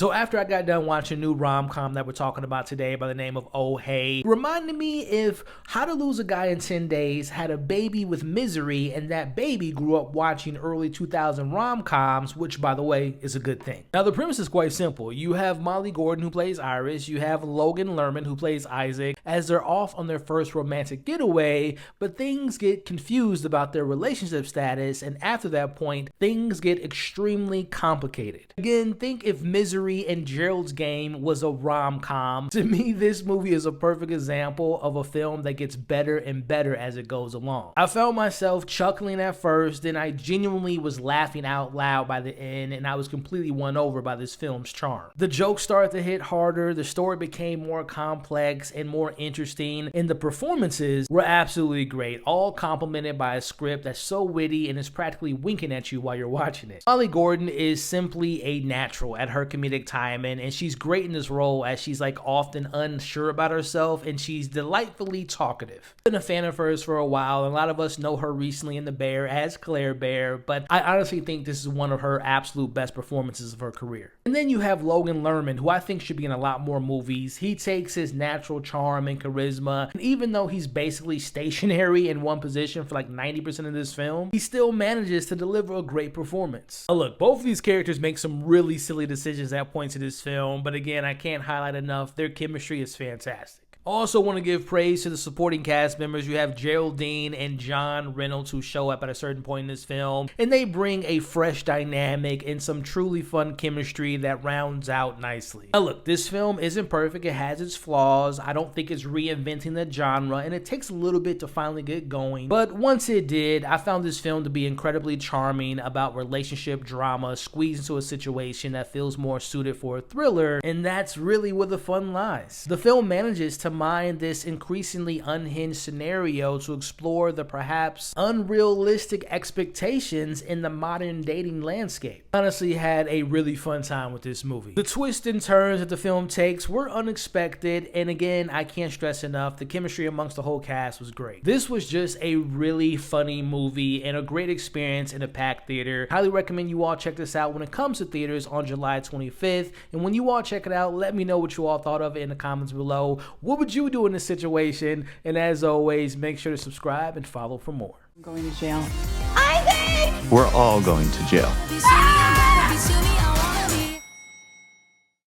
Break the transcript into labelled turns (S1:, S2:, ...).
S1: So after I got done watching a new rom-com that we're talking about today by the name of Oh Hey, reminded me if How to Lose a Guy in 10 Days had a baby with Misery and that baby grew up watching early 2000 rom-coms, which by the way is a good thing. Now the premise is quite simple. You have Molly Gordon who plays Iris, you have Logan Lerman who plays Isaac as they're off on their first romantic getaway, but things get confused about their relationship status, and after that point things get extremely complicated. Again, think if Misery and Gerald's Game was a rom-com. To me, this movie is a perfect example of a film that gets better and better as it goes along. I found myself chuckling at first, then I genuinely was laughing out loud by the end, and I was completely won over by this film's charm. The jokes started to hit harder, the story became more complex and more interesting, and the performances were absolutely great, all complemented by a script that's so witty and is practically winking at you while you're watching it. Molly Gordon is simply a natural at her comedic timing, and she's great in this role as she's like often unsure about herself, and she's delightfully talkative. I've been a fan of hers for a while, and a lot of us know her recently in The Bear as Claire Bear, but I honestly think this is one of her absolute best performances of her career. And then you have Logan Lerman, who I think should be in a lot more movies. He takes his natural charm and charisma, and even though he's basically stationary in one position for like 90% of this film, he still manages to deliver a great performance. Now look, both of these characters make some really silly decisions at points in this film, but again, I can't highlight enough, their chemistry is fantastic. Also want to give praise to the supporting cast members. You have Geraldine and John Reynolds who show up at a certain point in this film, and they bring a fresh dynamic and some truly fun chemistry that rounds out nicely. Now look, this film isn't perfect, it has its flaws. I don't think it's reinventing the genre, and it takes a little bit to finally get going, but once it did, I found this film to be incredibly charming about relationship drama squeezed into a situation that feels more suited for a thriller, and that's really where the fun lies. The film manages to mine this increasingly unhinged scenario to explore the perhaps unrealistic expectations in the modern dating landscape. Honestly, had a really fun time with this movie. The twists and turns that the film takes were unexpected, and again, I can't stress enough, the chemistry amongst the whole cast was great. This was just a really funny movie and a great experience in a packed theater. Highly recommend you all check this out when it comes to theaters on July 25th, and when you all check it out, let me know what you all thought of it in the comments below. What would you do in this situation? And as always, make sure to subscribe and follow for more.
S2: I'm going to jail.
S3: We're all going to jail.